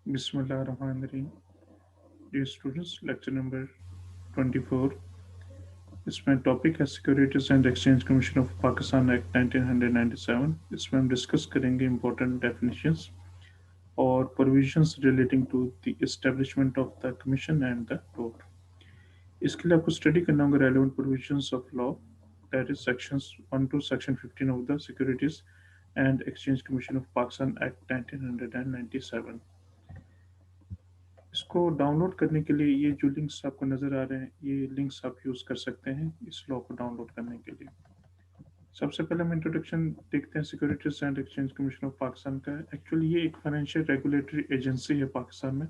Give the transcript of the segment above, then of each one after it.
बिस्मिल्लाहिर्रहमानिर्रहीम। Dear students, lecture number 24। इसमें topic है securities and exchange commission of Pakistan act 1997। इसमें हम डिस्कस करेंगे इंपॉर्टेंट डेफिनेशंस और provisions relating to the establishment of the commission and the code. इसके लिए आपको स्टडी करना होगा relevant provisions of law, that is sections 1 to section 15 of the securities and exchange commission of Pakistan act 1997। इसको download करने के लिए ये जो लिंक्स आपको नज़र आ रहे हैं, ये लिंक्स आप यूज़ कर सकते हैं इस लॉ को डाउनलोड करने के लिए। सबसे पहले हम इंट्रोडक्शन देखते हैं securities and exchange commission of Pakistan का। एक्चुअली ये एक फाइनेंशियल रेगुलेटरी एजेंसी है पाकिस्तान में,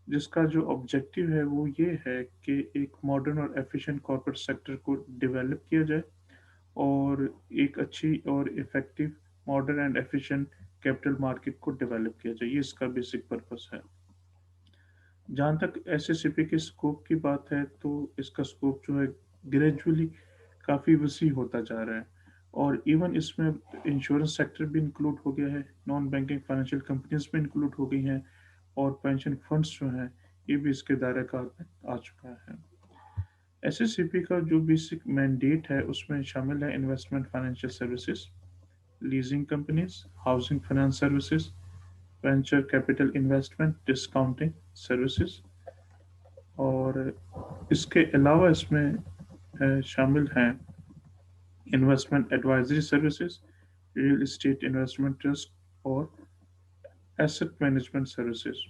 जिसका जो ऑब्जेक्टिव है वो ये है कि एक मॉडर्न और एफिशिएंट कॉर्पोरेट सेक्टर को डेवलप किया जाए और एक अच्छी और effective modern and efficient capital market को डेवलप किया जाए। ये इसका बेसिक पर्पस है। जहाँ तक एसएससीपी के स्कोप की बात है, तो इसका स्कोप जो है ग्रेजुअली काफ़ी वसी होता जा रहा है और इवन इसमें इंश्योरेंस सेक्टर भी इंक्लूड हो गया है, नॉन बैंकिंग फाइनेंशियल कंपनीज भी इंक्लूड हो गई हैं और पेंशन फंड्स जो हैं ये भी इसके दायरे कार में आ चुका है। एसएससीपी का जो बेसिक मैंडेट है उसमें शामिल है investment financial services, leasing companies, housing finance services, venture capital investment, discounting services और इसके अलावा इसमें शामिल हैं investment advisory services, real estate investment trust और एसेट मैनेजमेंट सर्विसेज।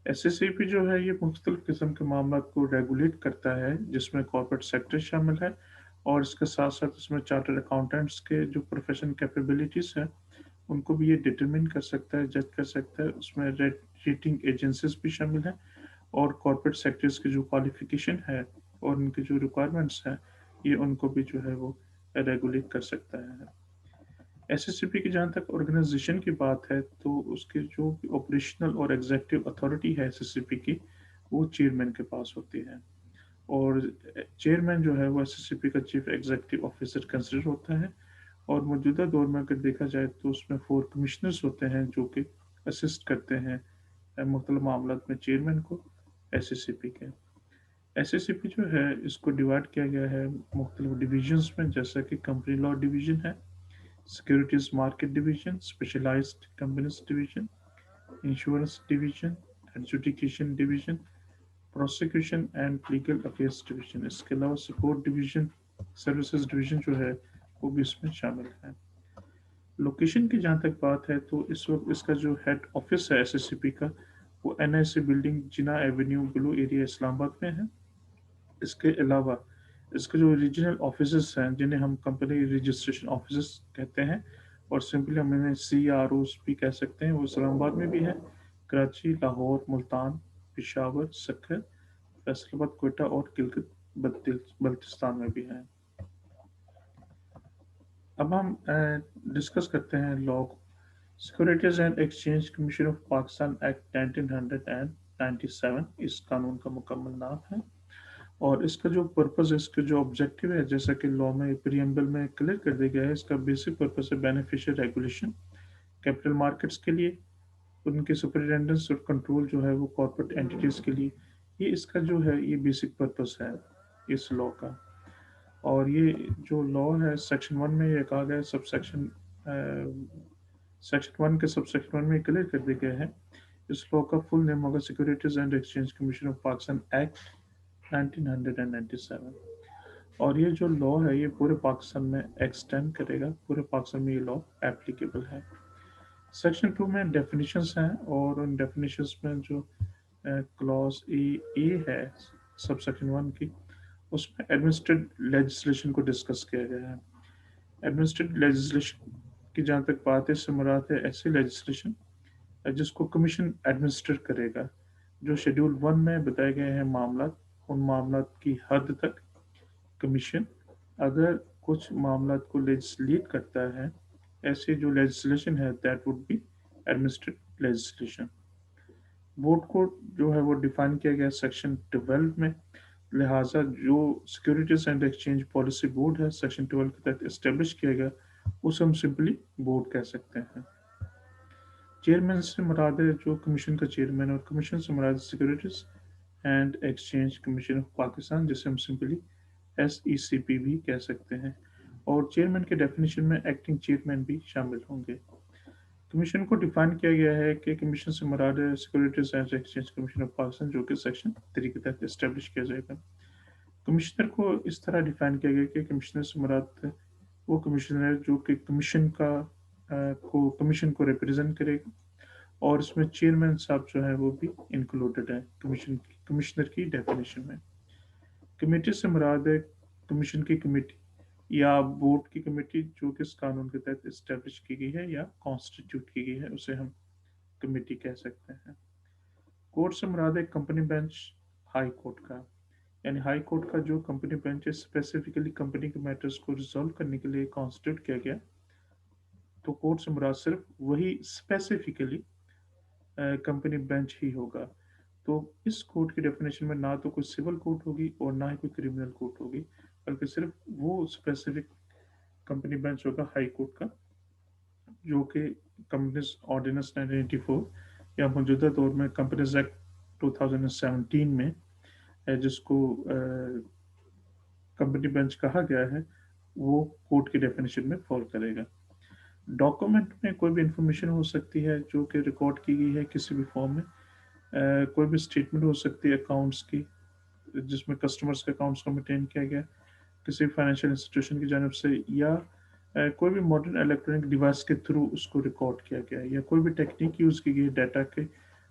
एसएससीपी जो है ये मुख्तलिफ किस्म के मामला को रेगुलेट करता है, जिसमें कॉर्पोरेट सेक्टर शामिल है और इसके साथ साथ इसमें चार्टर्ड अकाउंटेंट्स के जो प्रोफेशन कैपेबिलिटीज़ हैं उनको भी ये डिटरमिन कर सकता है, जज कर सकता है। उसमें रेटिंग एजेंसीज भी शामिल हैं और कॉर्पोरेट सेक्टर्स की जो क्वालिफिकेशन है और उनकी जो रिक्वायरमेंट्स हैं ये उनको भी जो है वो रेगुलेट कर सकता है। एसएससीपी की जहाँ तक ऑर्गेनाइजेशन की बात है, तो उसके जो ऑपरेशनल और एग्जीक्यूटिव अथॉरिटी है एसएससीपी की, वो चेयरमैन के पास होती है और चेयरमैन जो है वो एसएससीपी का चीफ एग्जीक्यूटिव ऑफिसर कंसिडर होता है। और मौजूदा दौर में अगर देखा जाए तो उसमें 4 कमिश्नर्स होते हैं जो कि असिस्ट करते हैं मुख्तलिफ मामलात में चेयरमैन को एसएससीपी के। एसएससीपी जो है इसको डिवाइड किया गया है मुख्तलिफ डिविजन्स में, जैसा कि कंपनी लॉ डिवीजन है, securities market division, specialised companies division, insurance division, adjudication division, prosecution and legal affairs division. इसके अलावा सपोर्ट डिवीजन, सर्विसेज डिवीजन जो है वो भी इसमें शामिल है। लोकेशन की जहाँ तक बात है तो इस वक्त इसका जो हेड ऑफिस है एसएससीपी का वो एनआईसी बिल्डिंग, जिना एवेन्यू, ब्लू एरिया, इस्लामाबाद में है। इसके अलावा इसके जो रीजनल ऑफिस हैं जिन्हें हम कंपनी रजिस्ट्रेशन ऑफिस कहते हैं और सिंपली हम इन्हें CROs भी कह सकते हैं, वो इस्लामाबाद में भी है, कराची, लाहौर, मुल्तान, पिशावर, सक्कर, फैसलाबाद, कोयटा और गिलगित बल्तिस्तान में भी है। अब हम डिस्कस करते हैं law. Securities and exchange commission of Pakistan act 1997 इस कानून का मुकम्मल नाम है और इसका जो पर्पस है, इसका जो ऑब्जेक्टिव है, जैसा कि लॉ में प्रीएम्बल में क्लियर कर दिया गया है, इसका बेसिक पर्पस है बेनिफिशियल रेगुलेशन कैपिटल मार्केट्स के लिए, उनके सुपरिटेंडेंस और कंट्रोल जो है वो कॉर्पोरेट एंटिटीज के लिए। ये इसका जो है ये बेसिक पर्पस है इस लॉ का। और ये जो लॉ है सेक्शन 1 में ये कहा गया है, सेक्शन 1 के सबसेक्शन 1 में क्लियर कर दिया गया है। इस लॉ का फुल नेम होगा securities and exchange commission of Pakistan act 1997 और ये जो लॉ है ये पूरे पाकिस्तान में एक्सटेंड करेगा, पूरे पाकिस्तान में ये लॉ एप्लीकेबल है। सेक्शन 2 में डेफिनेशंस हैं और उन डेफिनेशंस में जो क्लॉज ए है सब सेक्शन 1 की, उसमें एडमिनिस्ट्रेटिव लेजिस्लेशन को डिस्कस किया गया है। एडमिनिस्ट्रेटिव लेजिस्लेशन की जहाँ तक बात है, इससे मुराद है ऐसी लेजिस्लेशन जिसको कमीशन एडमिनिस्ट्रेट करेगा। जो शेड्यूल 1 में बताए गए हैं मामला, उन मामला की हद तक कमीशन अगर कुछ मामला को लेजिस्लेट करता है, ऐसी जो लेजिस्लेशन है that would be administrative legislation. Board को जो है वो डिफाइन किया गया सेक्शन 12 में, लिहाजा जो securities and exchange policy board है सेक्शन 12 के तहत इस्टेब्लिश किया गया, उसे हम सिंपली बोर्ड कह सकते हैं। चेयरमैन से मुराद है जो कमीशन का चेयरमैन, और कमीशन से मुराद securities and exchange commission of Pakistan, जिसे हम सिंपली SECP भी कह सकते हैं। और चेयरमैन के डेफिनेशन में एक्टिंग चेयरमैन भी शामिल होंगे। कमीशन को डिफाइन किया गया है कि कमीशन से मुराद है securities and exchange commission of Pakistan, जो कि सेक्शन 3 के तहत इस्टेब्लिश किया जाएगा। कमिश्नर को इस तरह डिफाइन किया गया कि कमिश्नर से मुराद वो कमिश्नर है जो कि कमीशन को रिप्रेजेंट करेगा, और इसमें चेयरमैन साहब जो है वो भी इंक्लूडेड है कमिश्नर की डेफिनेशन में। कमेटी से मुराद है कमीशन की कमेटी या बोर्ड की कमेटी जो कि इस कानून के तहत इस्टेब्लिश की गई है या कॉन्स्टिट्यूट की गई है, उसे हम कमेटी कह सकते हैं। कोर्ट से मुराद है कंपनी बेंच हाई कोर्ट का, यानी हाई कोर्ट का जो कंपनी बेंच है स्पेसिफिकली कंपनी के मैटर्स को रिजॉल्व करने के लिए कॉन्स्टिट्यूट किया गया। तो कोर्ट से मुराद सिर्फ वही स्पेसिफिकली कंपनी बेंच ही होगा। तो इस कोर्ट की डेफिनेशन में ना तो कोई सिविल कोर्ट होगी और ना ही कोई क्रिमिनल कोर्ट होगी, बल्कि सिर्फ वो स्पेसिफिक कंपनी बेंच होगा हाई कोर्ट का, जो कि कंपनीज ऑर्डिनेंस 1984 या मौजूदा दौर में कंपनीज एक्ट 2017 में जिसको कंपनी बेंच कहा गया है, वो कोर्ट की डेफिनेशन में फॉल करेगा। डॉक्यूमेंट में कोई भी इंफॉर्मेशन हो सकती है जो कि रिकॉर्ड की गई है किसी भी फॉर्म में। कोई भी स्टेटमेंट हो सकती है अकाउंट्स की, जिसमें कस्टमर्स के अकाउंट्स को मेंटेन किया गया किसी फाइनेंशियल इंस्टीट्यूशन की जानब से, या कोई भी मॉडर्न इलेक्ट्रॉनिक डिवाइस के थ्रू उसको रिकॉर्ड किया गया, या कोई भी टेक्निक यूज़ की गई डाटा के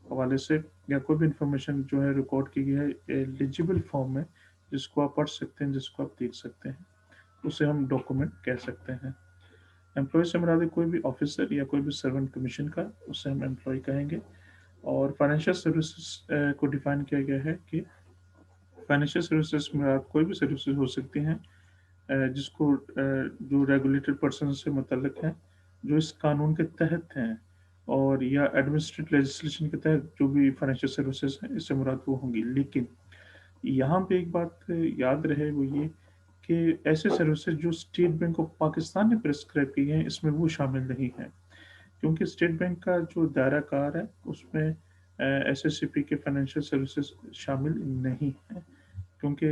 हवाले से, या कोई भी इंफॉर्मेशन जो है रिकॉर्ड की गई है एलिजिबल फॉर्म में, जिसको आप पढ़ सकते हैं, जिसको आप देख सकते हैं, उसे हम डॉक्यूमेंट कह सकते हैं। एम्प्लॉय से मुराद है कोई भी ऑफिसर या कोई भी सर्वेंट कमीशन का, उसे हम एम्प्लॉय कहेंगे। और फाइनेंशियल सर्विसेज को डिफाइन किया गया है कि फाइनेंशियल सर्विसेज में मुराद कोई भी सर्विसेज हो सकती हैं जो रेगुलेटेड पर्सन से मुतल्लिक हैं, जो इस कानून के तहत हैं, और या एडमिनिस्ट्रेटिव लेजिस्लेशन के तहत जो भी फाइनेंशियल सर्विसेज हैं इससे मुराद वो होंगी। लेकिन यहाँ पे एक बात याद रहे, वो ये कि ऐसे सर्विसेज जो स्टेट बैंक ऑफ पाकिस्तान ने प्रेस्क्राइब की हैं इसमें वो शामिल नहीं है, क्योंकि स्टेट बैंक का जो दायरा कार है उसमें SSCP के फाइनेंशियल सर्विसेज शामिल नहीं है, क्योंकि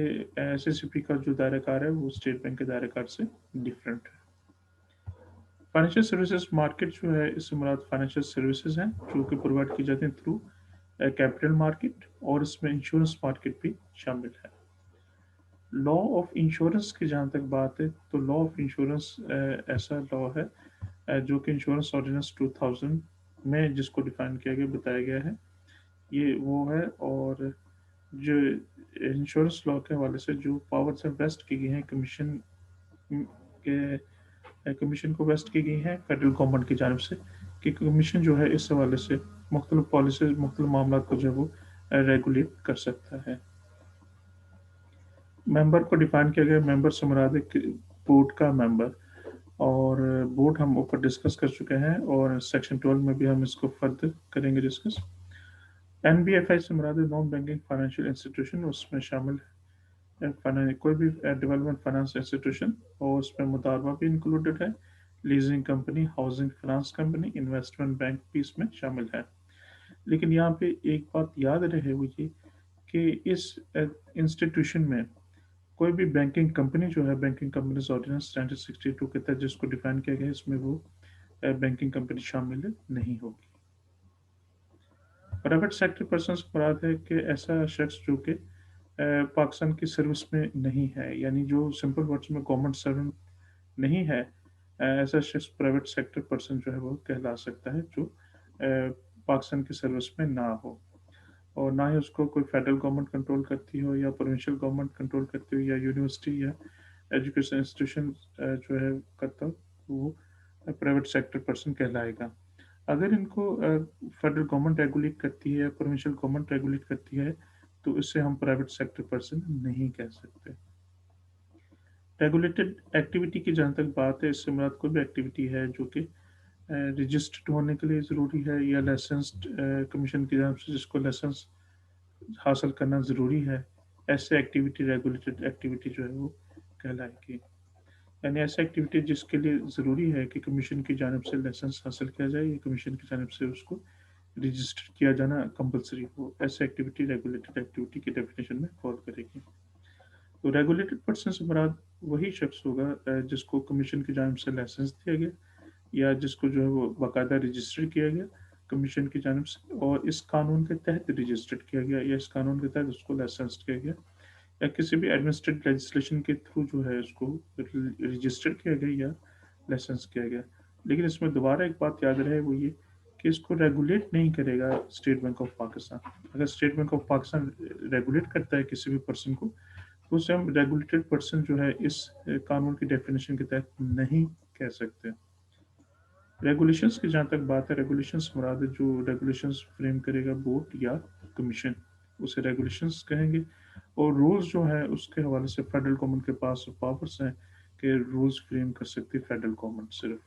SSCP का जो दायरा कार है वो स्टेट बैंक के दायरा कार से डिफरेंट है। फाइनेंशियल सर्विसेज मार्केट जो है इससे मुराद फाइनेंशियल सर्विसेज हैं जो कि प्रोवाइड की जाती हैं थ्रू कैपिटल मार्केट, और इसमें इंश्योरेंस मार्केट भी शामिल है। लॉ ऑफ इंश्योरेंस की जहाँ तक बात है, तो लॉ ऑफ इंश्योरेंस ऐसा लॉ है जो कि इंश्योरेंस ऑर्डिनेंस 2000 में जिसको डिफाइन किया गया बताया गया है, ये वो है। और जो इंश्योरेंस लॉ के हवाले से जो पावर्स हैं वेस्ट की गई हैं कमीशन को वेस्ट की गई हैं फेडरल गवर्नमेंट की जानब से, कि कमीशन जो है इस हवाले से मुख्तलिफ पॉलिसीज मुख्तलिफ मामला को जो है वो रेगुलेट कर सकता है। मेंबर को डिफाइन किया गया, मेंबर से मुराद है बोर्ड का मेंबर, और बोर्ड हम ऊपर डिस्कस कर चुके हैं और सेक्शन 12 में भी हम इसको फर्दर करेंगे डिस्कस। NBFI से मुराद है नॉन बैंकिंग फाइनेंशियल इंस्टीट्यूशन, उसमें शामिल है कोई भी डेवलपमेंट फाइनेंस इंस्टीट्यूशन, और उसमें मुतालबा भी इंक्लूडेड है। Leasing company, housing finance company, investment bank भी इसमें शामिल है। लेकिन यहाँ पे एक बात याद रहे वो ये कि इस इंस्टीट्यूशन में कोई भी बैंकिंग कंपनी जो है बैंकिंग कंपनीज ऑर्डिनेंस 1962 के तहत जिसको डिफाइन किया गया है, इसमें वो बैंकिंग कंपनी शामिल नहीं होगी। प्राइवेट सेक्टर पर्सन से मुराद है कि ऐसा शख्स जो कि पाकिस्तान की सर्विस में नहीं है, यानी जो सिंपल वर्ड्स में गवर्नमेंट सर्वेंट नहीं है, ऐसा शख्स प्राइवेट सेक्टर पर्सन जो है वो कहला सकता है, जो पाकिस्तान की सर्विस में ना हो, और ना ही उसको कोई फेडरल गवर्नमेंट कंट्रोल करती हो या प्रोविंशियल गवर्नमेंट कंट्रोल करती हो या यूनिवर्सिटी या एजुकेशन इंस्टीट्यूशन जो है करता हो, वो प्राइवेट सेक्टर पर्सन कहलाएगा। अगर इनको फेडरल गवर्नमेंट रेगुलेट करती है या प्रोविंशियल गवर्नमेंट रेगुलेट करती है, तो इससे हम प्राइवेट सेक्टर पर्सन नहीं कह सकते। रेगुलेटेड एक्टिविटी की जहाँ तक बात है, इससे मुराद कोई भी एक्टिविटी है जो कि रजिस्टर्ड होने के लिए ज़रूरी है या लाइसेंस्ड कमीशन की जानब से जिसको लाइसेंस हासिल करना ज़रूरी है, ऐसे एक्टिविटी रेगुलेटेड एक्टिविटी जो है वो कहलाएगी। यानी ऐसी एक्टिविटी जिसके लिए ज़रूरी है कि कमीशन की जानिब से लाइसेंस हासिल किया जाए या कमीशन की जानिब से उसको रजिस्टर किया जाना कंपलसरी हो, ऐसी एक्टिविटी रेगुलेटेड एक्टिविटी की डेफिनेशन में फॉल करेगी। तो रेगुलेटेड पर्सन से मुराद वही शख्स होगा जिसको कमीशन की जानिब से लाइसेंस दिया गया या जिसको जो है वो बाकायदा रजिस्टर किया गया कमीशन की जानिब से और इस कानून के तहत रजिस्टर्ड किया गया या इस कानून के तहत उसको लाइसेंस किया गया या किसी भी एडमिनिस्ट्रेटिव लेजिस्लेशन के थ्रू जो है उसको रजिस्टर किया गया या लाइसेंस किया गया। लेकिन इसमें दोबारा एक बात याद रहे वो ये कि इसको रेगुलेट नहीं करेगा स्टेट बैंक ऑफ पाकिस्तान। अगर state bank of Pakistan regulate करता है किसी भी पर्सन को तो उसे हम रेगुलेटेड पर्सन जो है इस कानून की डेफिनेशन के तहत नहीं कह सकते। रेगुलेशंस की जहाँ तक बात है रेगुलेशंस मुराद है जो रेगुलेशंस फ्रेम करेगा बोर्ड या कमीशन उसे रेगुलेशंस कहेंगे और रूल्स जो है उसके हवाले से फेडरल गवर्नमेंट के पास पावर्स हैं कि रूल्स फ्रेम कर सकती है फेडरल गवर्नमेंट सिर्फ।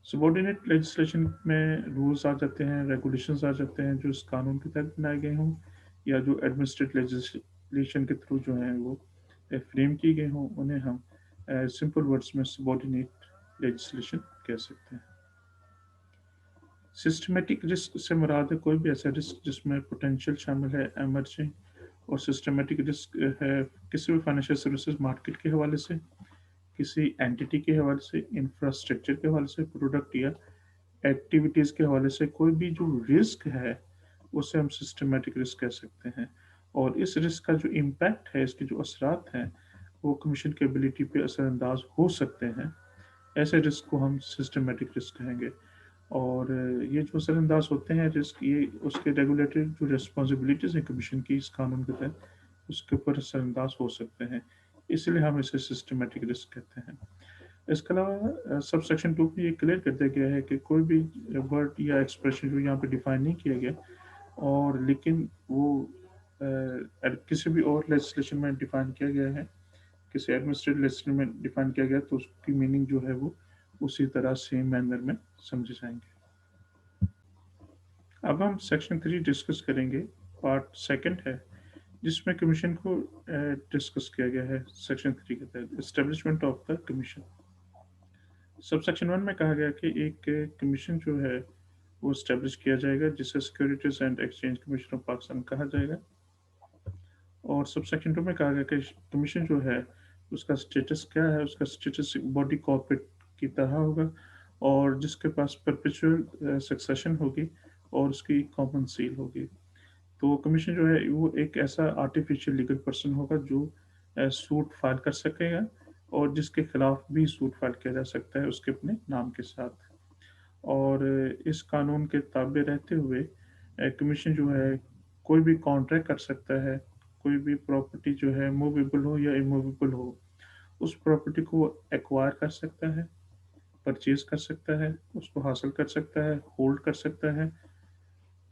सबॉर्डिनेट लेजिस्लेशन में रूल्स आ जाते हैं रेगुलेशंस आ जाते हैं जो इस कानून के तहत बनाए गए हों या जो एडमिनिस्ट्रेटिव लेजिस्लेशन के थ्रू जो हैं वो फ्रेम किए गए हों उन्हें हम सिंपल वर्ड्स में सबॉर्डिनेट लेजिस्लेशन कह सकते हैं। सिस्टमेटिक रिस्क से मुराद है कोई भी ऐसा रिस्क जिसमें पोटेंशियल शामिल है एमर्जिंग और सिस्टमेटिक रिस्क है किसी भी फाइनेंशियल सर्विसेज मार्केट के हवाले से किसी एंटिटी के हवाले से इंफ्रास्ट्रक्चर के हवाले से प्रोडक्ट या एक्टिविटीज़ के हवाले से कोई भी जो रिस्क है उसे हम सिस्टमेटिक रिस्क कह सकते हैं और इस रिस्क का जो इम्पैक्ट है इसके जो असरात हैं वो कमीशन की एबिलिटी पे असरअंदाज हो सकते हैं। ऐसे रिस्क को हम सिस्टमेटिक रिस्क कहेंगे और ये जो असरअंदाज होते हैं रिस्क ये उसके रेगुलेटरी जो रिस्पॉन्सिबिलिटीज़ हैं कमीशन की इस कानून के तहत उसके ऊपर असरअंदाज हो सकते हैं इसलिए हम इसे सिस्टमेटिक रिस्क कहते हैं। इसके अलावा सब सेक्शन 2 में ये क्लियर कर दिया गया है कि कोई भी वर्ड या एक्सप्रेशन जो यहाँ पे डिफाइन नहीं किया गया और लेकिन वो किसी भी और लेजिस्लेशन में डिफाइन किया गया है किसी एडमिनिस्ट्रेटिव लेजिस्लेशन में डिफाइन किया गया तो उसकी मीनिंग जो है वो उसी तरह सेम मैनर में समझे जाएंगे। अब हम सेक्शन 3 डिस्कस करेंगे पार्ट सेकंड है जिसमें कमीशन को डिस्कस किया गया है सेक्शन 3 के तहत establishment of the commission. Sub section 1 में कहा गया कि एक कमीशन जो है वो स्टैब्लिश किया जाएगा जिसे securities and exchange commission of Pakistan कहा जाएगा और सब सेक्शन 2 में कहा गया कि कमीशन जो है उसका स्टेटस क्या है उसका स्टेटस बॉडी कॉर्पोरेट की तरह होगा और जिसके पास परपेचुअल सक्सेशन होगी और उसकी कॉमन सील होगी। तो कमीशन जो है वो एक ऐसा आर्टिफिशियल लीगल पर्सन होगा जो सूट फाइल कर सकेगा और जिसके खिलाफ भी सूट फाइल किया जा सकता है उसके अपने नाम के साथ और इस कानून के ताबे रहते हुए कमीशन जो है कोई भी कॉन्ट्रैक्ट कर सकता है कोई भी प्रॉपर्टी जो है मूवेबल हो या इमूवेबल हो उस प्रॉपर्टी को एक्वायर कर सकता है परचेज कर सकता है उसको हासिल कर सकता है होल्ड कर सकता है।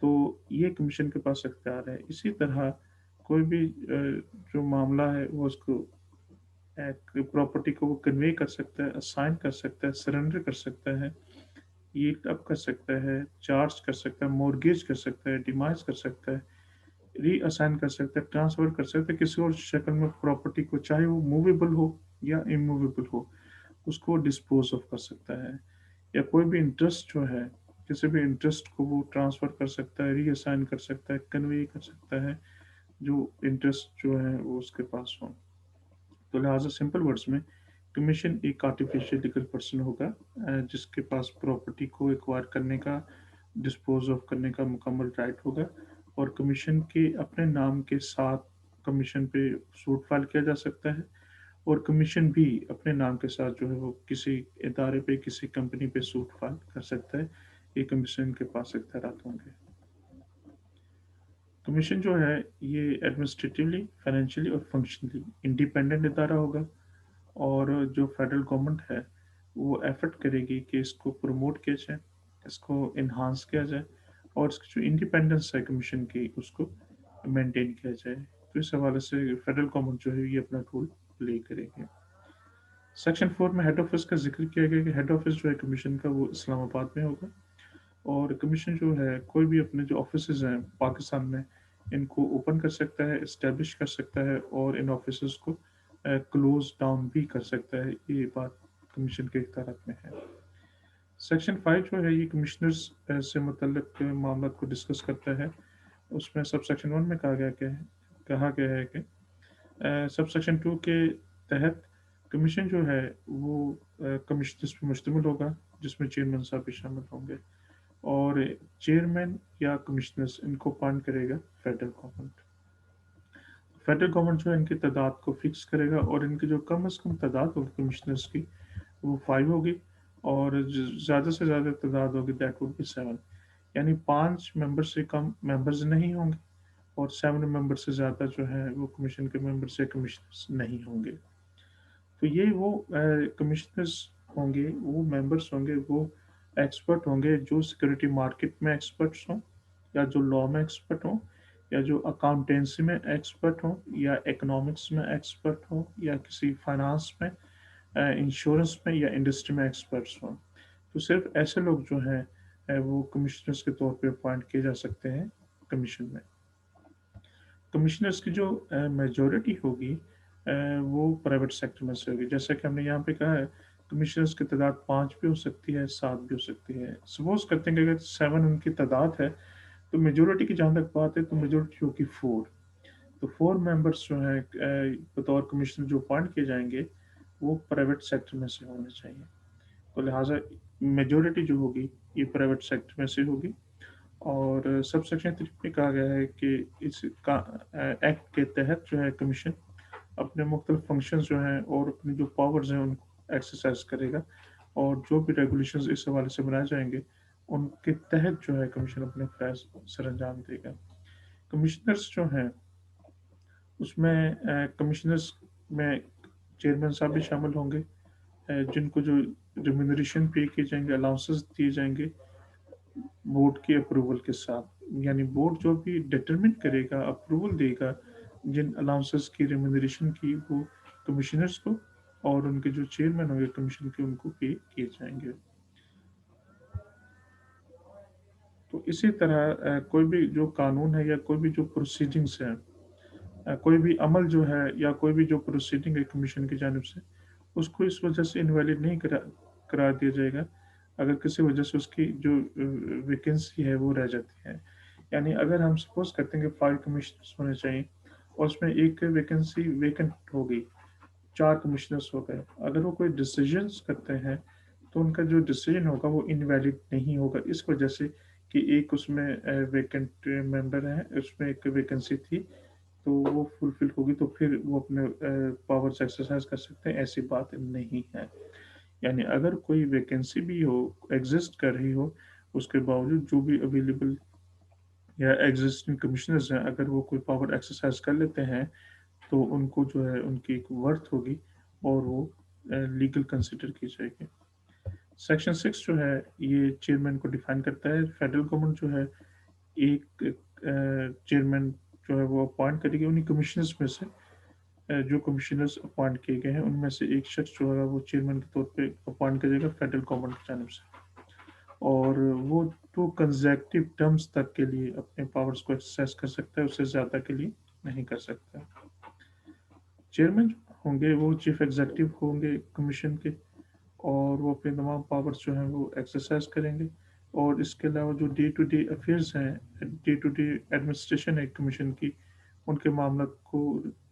तो ये कमीशन के पास इख्तियार है। इसी तरह कोई भी जो मामला है वो उसको एक प्रॉपर्टी को वो कन्वे कर सकता है असाइन कर सकता है सरेंडर कर सकता है यील्ड अप कर सकता है चार्ज कर सकता है मॉर्गेज कर सकता है डिमाइज कर सकता है रीअसाइन कर सकता है ट्रांसफर कर सकता है किसी और शक्ल में प्रॉपर्टी को चाहे वो मूवेबल हो या इमूवेबल हो उसको डिस्पोज ऑफ कर सकता है या कोई भी इंटरेस्ट जो है किसी भी इंटरेस्ट को वो ट्रांसफ़र कर सकता है रीअसाइन कर सकता है कन्वे कर सकता है जो इंटरेस्ट जो है वो उसके पास हो। तो लिहाजा सिंपल वर्ड्स में कमीशन एक आर्टिफिशियल लीगल पर्सन होगा जिसके पास प्रॉपर्टी को एक्वायर करने का डिस्पोज ऑफ करने का मुकम्मल राइट होगा और कमीशन के अपने नाम के साथ कमीशन पे सूट फाइल किया जा सकता है और कमीशन भी अपने नाम के साथ जो है वो किसी इदारे पे किसी कंपनी पे सूट फाइल कर सकता है ये कमीशन के पास इख्तियारात होंगे। कमीशन जो है ये एडमिनिस्ट्रेटिवली फाइनेंशियली और फंक्शनली इंडिपेंडेंट इदारा होगा और जो फेडरल गवर्नमेंट है वो एफर्ट करेगी कि इसको प्रमोट किया जाए इसको इन्हांस किया जाए और इसकी जो इंडिपेंडेंस है कमीशन की उसको मेंटेन किया जाए। तो इस हवाले से फेडरल गवर्नमेंट जो है ये अपना रोल प्ले करेगी। सेक्शन 4 में हेड ऑफिस का जिक्र किया गया कि हेड ऑफिस जो है कमीशन का वो इस्लामाबाद में होगा और कमीशन जो है कोई भी अपने जो ऑफिस हैं पाकिस्तान में इनको ओपन कर सकता है इस्टेब्लिश कर सकता है और इन ऑफिस को क्लोज डाउन भी कर सकता है। ये बात कमीशन के इख्तियारात में है। सेक्शन 5 जो है ये कमिश्नर्स से मुतल्लिक मामला को डिस्कस करता है। उसमें सब सेक्शन 1 में कहा गया है कि सब सेक्शन 2 के तहत कमीशन जो है वो कमिश्नर्स पर मुश्तमिल होगा, जिसमें चेयरमैन साहब भी शामिल होंगे। और चेयरमैन या कमिश्नर्स इनको अपॉइंट करेगा फेडरल गवर्नमेंट। फेडरल गवर्नमेंट जो है इनकी तादाद को फिक्स करेगा, और इनकी जो कम अज़ कम तादाद होगी कमिश्नर्स की वो 5 होगी, और ज़्यादा से ज़्यादा तादाद होगी दैट वुड बी 7। यानी 5 मेंबर से कम मेंबर्स नहीं होंगे, और 7 मेंबर से ज़्यादा जो है वो कमीशन के मेंबर्स या कमिश्नर्स नहीं होंगे। तो ये वो कमिश्नर्स होंगे, वो मेंबर्स होंगे, वो एक्सपर्ट होंगे जो सिक्योरिटी मार्केट में एक्सपर्ट्स हों, या जो लॉ में एक्सपर्ट हों, या जो अकाउंटेंसी में एक्सपर्ट हों, या इकोनॉमिक्स में एक्सपर्ट हों, या किसी फाइनेंस में, इंश्योरेंस में, या इंडस्ट्री में एक्सपर्ट्स हों। तो सिर्फ ऐसे लोग जो हैं वो कमिश्नर्स के तौर पे अपॉइंट किए जा सकते हैं कमीशन में। कमिश्नर्स की जो मेजॉरिटी होगी वो प्राइवेट सेक्टर में से होगी। जैसा कि हमने यहाँ पे कहा है, कमिश्नर्स की तादाद 5 भी हो सकती है, 7 भी हो सकती है। सपोज करते हैं कि अगर 7 उनकी तादाद है, तो मेजॉरिटी की जहाँ तक बात है तो मेजॉरिटी होगी 4। तो 4 मेंबर्स जो हैं बतौर कमिश्नर जो अपॉइंट किए जाएंगे वो प्राइवेट सेक्टर में से होने चाहिए। तो लिहाजा मेजॉरिटी जो होगी ये प्राइवेट सेक्टर में से होगी। और सब सेक्शन 3 में कहा गया है कि इस एक्ट के तहत जो है कमीशन अपने मुख्तलिफ फंक्शंस जो हैं और अपनी जो पावर्स हैं उनको एक्सरसाइज करेगा, और जो भी रेगुलेशंस इस हवाले से बनाए जाएंगे उनके तहत जो है कमीशन अपने फ़ैज़ सर अंजाम देगा। कमिश्नर्स जो हैं उसमें कमिश्नर्स में चेयरमैन साहब भी शामिल होंगे, जिनको जो रिम्यूनरेशन पे किए जाएंगे, अलाउंसेस दिए जाएंगे बोर्ड के अप्रूवल के साथ। यानी बोर्ड जो भी डिटरमिन करेगा, अप्रूवल देगा जिन अलाउंसेस की रिम्यूनरेशन की, वो कमिश्नर्स को और उनके जो चेयरमैन होंगे कमीशन के उनको पे किए जाएंगे। तो इसी तरह कोई भी जो कानून है या कोई भी जो प्रोसीडिंग्स है, कोई भी अमल जो है या कोई भी जो प्रोसीडिंग है कमीशन की जानिब से, उसको इस वजह से इनवैलिड नहीं करार दिया जाएगा अगर किसी वजह से उसकी जो वैकेंसी है वो रह जाती है। यानी अगर हम सपोज करते हैं कि 5 कमिश्नर्स होने चाहिए और उसमें एक वैकेंसी वेकेंट हो गई, 4 कमिश्नर्स हो गए, अगर वो कोई डिसीजंस करते हैं तो उनका जो डिसीजन होगा वो इनवैलिड नहीं होगा, इस वजह से कि एक उसमें वेकेंट मेंबर है, उसमें एक वैकेंसी थी, तो वो फुलफिल होगी तो फिर वो अपने पावर्स एक्सरसाइज कर सकते हैं, ऐसी बात नहीं है। यानी अगर कोई वैकेंसी भी हो, एग्जिस्ट कर रही हो, उसके बावजूद जो भी अवेलेबल या एग्जिस्टिंग कमिश्नर्स हैं, अगर वो कोई पावर एक्सरसाइज कर लेते हैं तो उनको जो है उनकी एक वर्थ होगी और वो लीगल कंसिडर की जाएगी। सेक्शन 6 जो है ये चेयरमैन को डिफाइन करता है। फेडरल गवर्नमेंट जो है एक चेयरमैन जो है वो अपॉइंट करेगी उन्हीं कमिश्नर्स में से। जो कमिश्नर्स अपॉइंट किए गए हैं उनमें से एक शख्स जो है वो चेयरमैन के तौर पे अपॉइंट करेगा फेडरल गवर्नमेंट की जानिब से, और वो 2 कंसेक्यूटिव टर्म्स तक के लिए अपने पावर्स को एक्सरसाइज कर सकता है, उससे ज़्यादा के लिए नहीं कर सकता। चेयरमैन होंगे वो चीफ एग्जीक्यूटिव होंगे कमीशन के, और वो अपने तमाम पावर्स जो हैं वो एक्सरसाइज करेंगे। और इसके अलावा जो डे टू डे अफेयर्स हैं, डे टू डे एडमिनिस्ट्रेशन है कमीशन की, उनके मामला को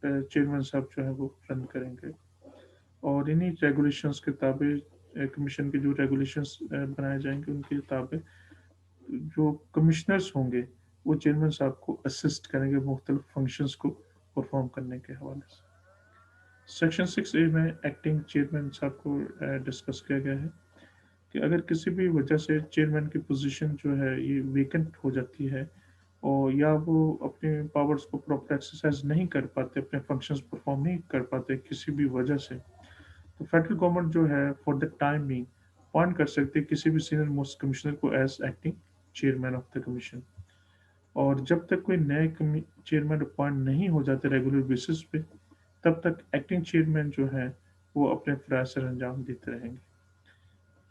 चेयरमैन साहब जो है वो रन करेंगे। और इन्हीं रेगुलेशंस के ताबे कमीशन के जो रेगुलेशंस बनाए जाएंगे उनके ताबे जो कमिश्नर्स होंगे वो चेयरमैन साहब को असिस्ट करेंगे मुख्तलिफ फंक्शंस को परफॉर्म करने के हवाले से। सेक्शन 6A में एक्टिंग चेयरमैन साहब को डिस्कस किया गया है कि अगर किसी भी वजह से चेयरमैन की पोजीशन जो है ये वेकेंट हो जाती है, और या वो अपने पावर्स को प्रॉपर एक्सरसाइज नहीं कर पाते, अपने फंक्शंस परफॉर्म नहीं कर पाते किसी भी वजह से, तो फेडरल गवर्नमेंट जो है for the time being appoint कर सकते हैं किसी भी सीनियर मोस्ट कमिश्नर को as acting chairman of the commission. और जब तक कोई नए चेयरमैन अपॉइंट नहीं हो जाते रेगुलर बेसिस पे, तब तक एक्टिंग चेयरमैन जो है वो अपने फ़राइज़ सर अंजाम देते रहेंगे।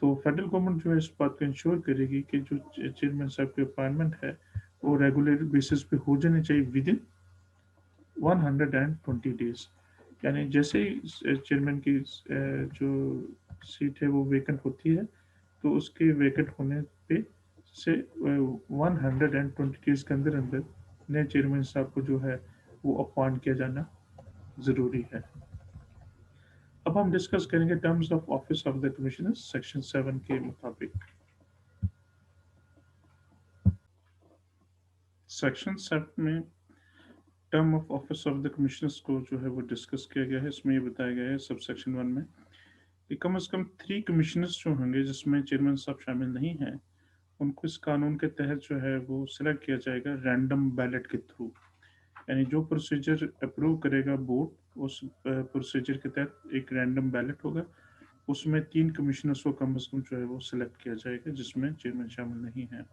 तो फेडरल गवर्नमेंट जो है इस बात को इंश्योर करेगी कि जो चेयरमैन साहब की अपॉइंटमेंट है वो रेगुलर बेसिस पे हो जानी चाहिए विद इन 120 डेज़। यानी जैसे ही चेयरमैन की जो सीट है वो वेकेंट होती है, तो उसके वेकेंट होने पे से 120 डेज के अंदर अंदर नए चेयरमैन साहब को जो है वो अपॉइंट किया जाना ज़रूरी है। अब हम डिस्कस करेंगे terms of office of the commissioner section 7 के मुताबिक। सेक्शन 7 में term of office of the commissioners को जो है वो डिस्कस किया गया है। इसमें ये बताया गया है सब सेक्शन 1 में कि कम से कम 3 कमिश्नर्स जो होंगे जिसमें चेयरमैन साहब शामिल नहीं हैं, उनको इस कानून के तहत जो है वो सिलेक्ट किया जाएगा रैंडम बैलेट के थ्रू। यानी जो प्रोसीजर अप्रूव करेगा बोर्ड, उस प्रोसीजर के तहत एक रैंडम बैलेट होगा, उसमें 3 कमिश्नर्स को कम से कम जो है वो सिलेक्ट किया जाएगा जिसमें चेयरमैन शामिल नहीं है।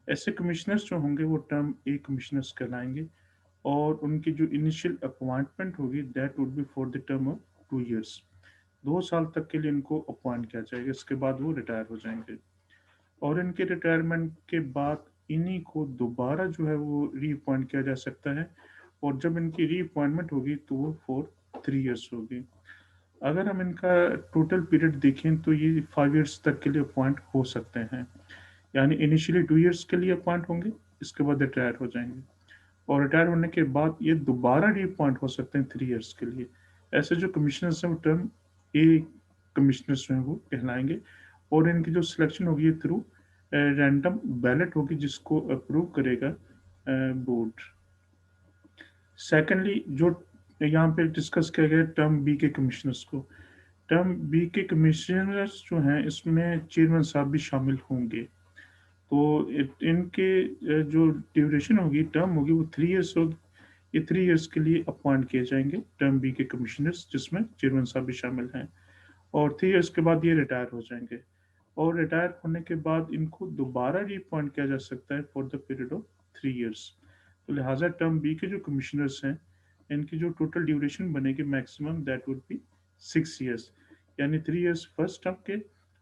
ऐसे कमिश्नर्स जो होंगे वो टर्म ए कमिश्नर्स कहलाएंगे और उनकी जो इनिशियल अपॉइंटमेंट होगी that would be for the term of 2 years। 2 साल तक के लिए इनको अपॉइंट किया जाएगा, इसके बाद वो रिटायर हो जाएंगे और इनके रिटायरमेंट के बाद इन्हीं को दोबारा जो है वो रीअपॉइंट किया जा सकता है और जब इनकी रीअपॉइंटमेंट होगी तो वो फॉर 3 years होगी। अगर हम इनका टोटल पीरियड देखें तो ये 5 years तक के लिए अपॉइंट हो सकते हैं। यानी इनिशियली 2 years के लिए अपॉइंट होंगे, इसके बाद रिटायर हो जाएंगे और रिटायर होने के बाद ये दोबारा रीअपॉइंट हो सकते हैं 3 years के लिए। ऐसे जो कमिश्नर्स हैं वो टर्म ए कमिश्नर्स जो हैं वो कहलाएंगे और इनकी जो सिलेक्शन होगी ये थ्रू रैंडम बैलेट होगी जिसको अप्रूव करेगा बोर्ड। सेकेंडली जो यहाँ पे डिस्कस किया गया टर्म बी के कमिश्नर्स को, टर्म बी के कमिश्नर्स जो हैं इसमें चेयरमैन साहब भी शामिल होंगे। तो इनके जो ड्यूरेशन होगी, टर्म होगी वो 3 years होगी। ये 3 years के लिए अपॉइंट किए जाएंगे टर्म बी के कमिश्नर्स जिसमें चेयरमैन साहब भी शामिल हैं और 3 years के बाद ये रिटायर हो जाएंगे और रिटायर होने के बाद इनको दोबारा रीअपॉइंट किया जा सकता है for the period of 3 years। तो लिहाजा टर्म बी के जो कमिश्नर्स हैं इनकी जो टोटल ड्यूरेशन बनेगी maximum that would be 6 years। यानी 3 years फर्स्ट टर्म के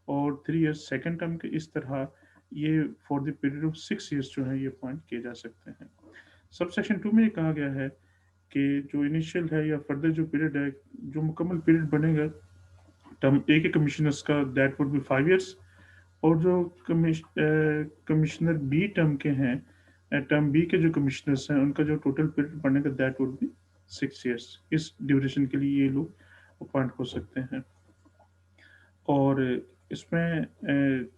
और 3 years सेकेंड टर्म के, इस तरह ये for the period of 6 years जो है ये अपॉइंट किए जा सकते हैं। सब सेक्शन 2 में ये कहा गया है कि जो इनिशियल है या फर्दर जो पीरियड है, जो मुकम्मल पीरियड बनेगा टर्म ए के कमिश्नर्स का दैट वुड बी 5 years और जो कमिश्नर बी टर्म के हैं, टर्म बी के जो कमिश्नर्स हैं उनका जो टोटल पीरियड बनेगा दैट वुड बी 6 years। इस ड्यूरेशन के लिए ये लोग अपॉइंट हो सकते हैं और इसमें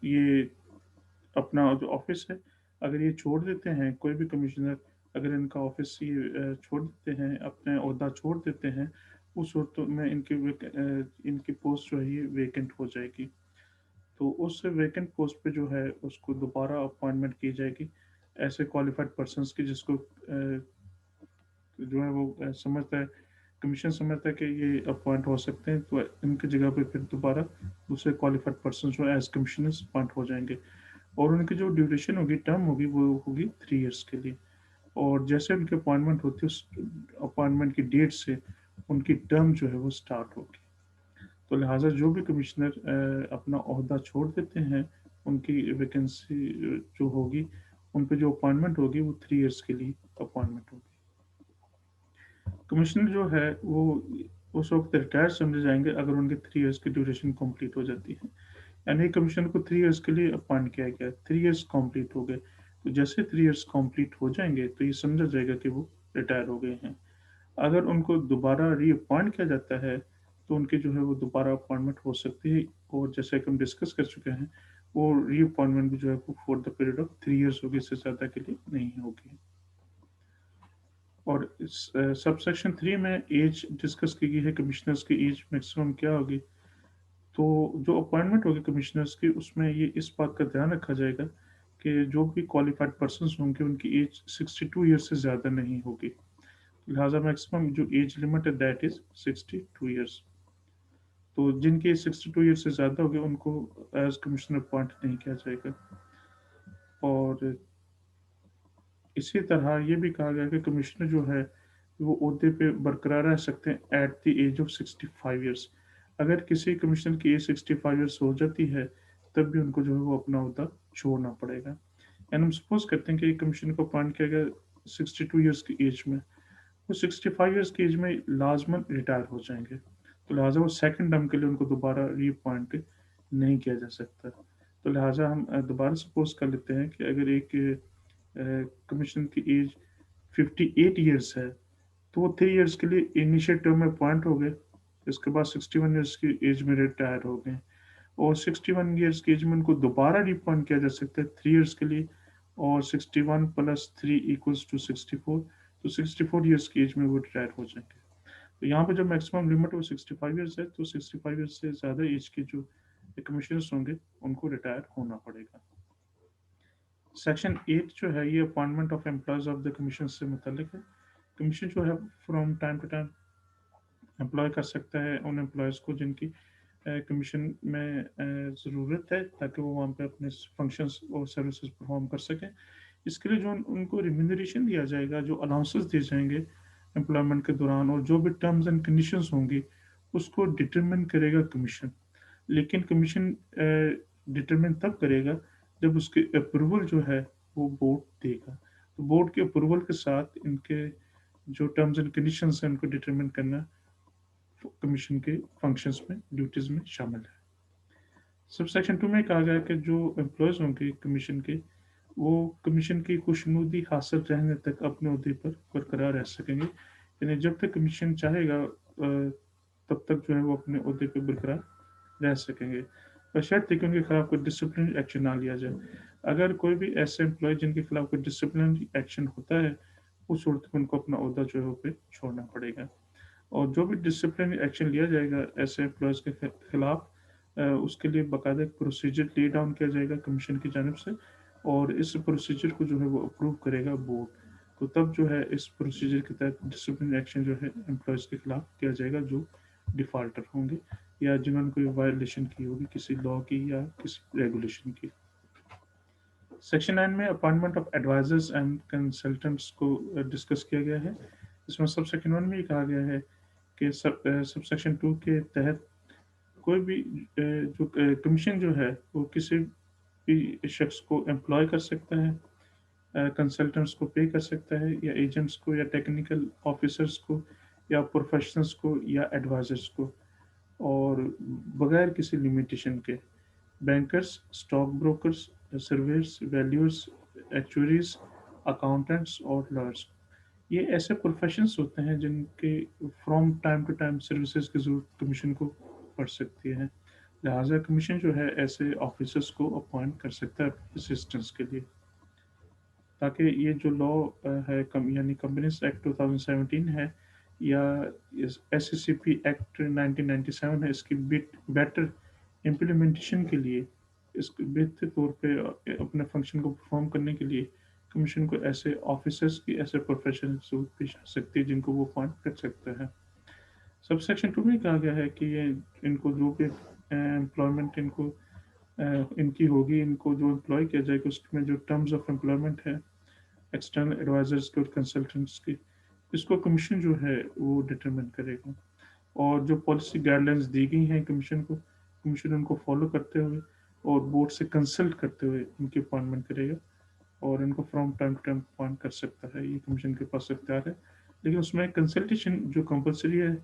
ये अपना जो ऑफिस है अगर ये छोड़ देते हैं, कोई भी कमिश्नर अगर इनका ऑफिस ये छोड़ देते हैं, अपने ओहदा छोड़ देते हैं, उस सूरत में इनकी पोस्ट जो है ये वेकेंट हो जाएगी। तो उस वेकेंट पोस्ट पे जो है उसको दोबारा अपॉइंटमेंट की जाएगी ऐसे क्वालिफाइड पर्सनस की जिसको जो है वो समझता है, कमीशन समझता है कि ये अपॉइंट हो सकते हैं, तो इनकी जगह पे फिर दोबारा दूसरे क्वालिफाइड पर्सन जो एज कमिश्नर्स अपॉइंट हो जाएंगे और उनकी जो ड्यूरेशन होगी, टर्म होगी, वो होगी 3 years के लिए और जैसे उनकी अपॉइंटमेंट होती है उस अपॉइंटमेंट की डेट से उनकी टर्म जो है वो स्टार्ट होगी। तो लिहाजा जो भी कमिश्नर अपना ओहदा छोड़ देते हैं उनकी वैकेंसी जो होगी, उन पे जो अपॉइंटमेंट होगी वो 3 years के लिए अपॉइंटमेंट होगी। कमिश्नर जो है वो उस वक्त रिटायर समझे जाएंगे अगर उनके 3 years की ड्यूरेशन कंप्लीट हो जाती है। यानी कमिश्नर को 3 years के लिए अपॉइंट किया गया, 3 years कंप्लीट हो गए, तो जैसे 3 years कंप्लीट हो जाएंगे तो ये समझा जाएगा कि वो रिटायर हो गए हैं। अगर उनको दोबारा रीअपॉइंट किया जाता है तो उनकी जो है वो दोबारा अपॉइंटमेंट हो सकती है और जैसे कि हम डिस्कस कर चुके हैं वो रीअपॉइंटमेंट भी जो है वो for the period of 3 years होगी, इससे ज़्यादा के लिए नहीं होगी। और इस सबसेक्शन 3 में एज डिस्कस की गई है, कमिश्नर्स की एज मैक्सिमम क्या होगी। तो जो अपॉइंटमेंट होगी कमिश्नर्स की उसमें ये इस बात का ध्यान रखा जाएगा कि जो भी क्वालिफाइड पर्सन होंगे उनकी एज 62 years से ज़्यादा नहीं होगी। लिहाजा मैक्सिमम जो एज लिमिट है दैट इज 62 years। तो जिनकी 62 years से ज़्यादा होगी उनको एज कमिश्नर अपॉइंट नहीं किया जाएगा और इसी तरह ये भी कहा गया कि कमिश्नर जो है वो ओहदे पे बरकरार रह सकते हैं at the age of 65 years। अगर किसी कमिश्नर की एज 65 years हो जाती है तब भी उनको जो है वो अपना ओहदा छोड़ना पड़ेगा। एंड हम सपोज करते हैं कि एक कमिश्नर को अपॉइंट किया गया 62 years की एज में وہ 65 ایئرس کی ایج میں لازمن ریٹائر ہو جائیں گے، تو لہٰذا وہ سیکنڈ ٹرم کے لیے ان کو دوبارہ ری اپوائنٹ نہیں کیا جا سکتا۔ تو لہٰذا ہم دوبارہ سپوز کر لیتے ہیں کہ اگر ایک کمیشن کی ایج 58 ایئرس ہے، تو وہ 3 ایئرس کے لیے انیشیل ٹرم میں اپوائنٹ ہو گئے، اس کے بعد 61 ایئرس کی ایج میں ریٹائر ہو گئے، اور 61 ایئرس کی ایج میں ان کو دوبارہ ری اپوائنٹ کیا جا سکتا ہے 3 ایئرس کے لیے، اور 61 پلس 3 ایکولس ٹو 64، تو 64 ایئرس کی ایج میں وہ ریٹائر ہو جائیں گے۔ تو یہاں پہ جو میکسیمم لمٹ وہ 65 ایئرس ہے، تو 65 ایئرس سے زیادہ ایج کے جو کمیشنرس ہوں گے ان کو ریٹائر ہونا پڑے گا۔ سیکشن 8 جو ہے یہ appointment of employees of the commission سے متعلق ہے۔ کمیشن جو ہے from time to time employee کر سکتا ہے ان امپلائز کو جن کی کمیشن میں ضرورت ہے، تاکہ وہ وہاں پہ اپنے فنکشنز اور سروسز پرفارم کر سکیں۔ اس کے لیے جو ان کو ریمینریشن دیا جائے گا، جو الاؤنسز دیے جائیں گے امپلائمنٹ کے دوران، اور جو بھی ٹرمز اینڈ کنڈیشنز ہوں گی اس کو ڈٹرمن کرے گا کمیشن، لیکن کمیشن ڈٹرمن تب کرے گا جب اس کی اپروول جو ہے وہ بورڈ دے گا۔ تو بورڈ کے اپروول کے ساتھ ان کے جو ٹرمز اینڈ کنڈیشنز ہیں ان کو ڈٹرمن کرنا کمیشن کے فنکشنز میں، ڈیوٹیز میں شامل ہے۔ سب سیکشن 2 میں کہا گیا کہ جو امپلائز ہوں گے کمیشن کے، وہ کمیشن کی خوشنودی حاصل رہنے تک اپنے عہدے پر برقرار رہ سکیں گے، یعنی جب تک کمیشن چاہے گا تب تک جو ہے وہ اپنے عہدے پہ برقرار رہ سکیں گے، بشرطیکہ کہ ان کے خلاف کوئی ڈسپلنری ایکشن نہ لیا جائے۔ اگر کوئی بھی ایسے امپلائی جن کے خلاف کوئی ڈسپلنری ایکشن ہوتا ہے، اس صورت میں ان کو اپنا عہدہ جو ہے وہ پہ چھوڑنا پڑے گا، اور جو بھی ڈسپلنری ایکشن لیا جائے گا ایسے امپلائز کے خلاف، اس کے لیے باقاعدہ ایک پروسیجر لے ڈاؤن کیا جائے گا کمیشن کی جانب سے، اور اس پروسیجر کو جو ہے وہ اپروو کرے گا بورڈ۔ تو تب جو ہے اس پروسیجر کے تحت ڈسپلنری ایکشن جو ہے امپلائز کے خلاف کیا جائے گا جو ڈیفالٹر ہوں گے یا جنہوں نے کوئی وائلیشن کی ہوگی کسی لا کی یا کسی ریگولیشن کی۔ سیکشن 9 میں appointment of advisers and consultants کو ڈسکس کیا گیا ہے۔ اس میں سب سیکشن 1 میں یہ کہا گیا ہے کہ سب سیکشن 2 کے تحت کوئی بھی جو کمیشن جو ہے وہ کسی بھی شخص کو امپلائی کر سکتا ہے، کنسلٹنٹس کو پے کر سکتا ہے، یا ایجنٹس کو، یا ٹیکنیکل آفیسرس کو، یا پروفیشنلس کو، یا ایڈوائزرس کو، اور بغیر کسی لمیٹیشن کے۔ Bankers, stock brokers, surveyors, valuers, actuaries, accountants اور لائرز، یہ ایسے پروفیشنس ہوتے ہیں جن کے from time to time services کی ضرورت کمیشن کو پڑ سکتی ہے، لہٰذا کمیشن جو ہے ایسے آفیسرس کو اپوائنٹ کر سکتا ہے اسسٹنس کے لیے، تاکہ یہ جو لا ہے یعنی کمپنیز ایکٹ 2017 ہے یا ایس سی سی پی ایکٹ 1997 ہے، اس کی بیٹر امپلیمنٹیشن کے لیے، اس کے بہتر طور پہ اپنے فنکشن کو پرفارم کرنے کے لیے کمیشن کو ایسے آفیسرس کی، ایسے پروفیشنل ضرورت پیش آ سکتی ہے جن کو وہ اپوائنٹ کر سکتا ہے۔ سب سیکشن 2 میں کہا گیا ہے کہ ان کو جو بھی امپلائمنٹ ان کی ہوگی، ان کو جو امپلائی کیا جائے گا اس میں جو ٹرمز آف امپلائمنٹ ہے ایکسٹرنل ایڈوائزرز کے اور کنسلٹنٹس کی، اس کو کمیشن جو ہے وہ ڈٹرمن کرے گا، اور جو پالیسی گائیڈ لائنس دی گئی ہیں کمیشن کو، کمیشن ان کو فالو کرتے ہوئے اور بورڈ سے کنسلٹ کرتے ہوئے ان کی اپوائنٹمنٹ کرے گا، اور ان کو from time to time appoint کر سکتا ہے، یہ کمیشن کے پاس اختیار ہے، لیکن اس میں کنسلٹیشن جو کمپلسری ہے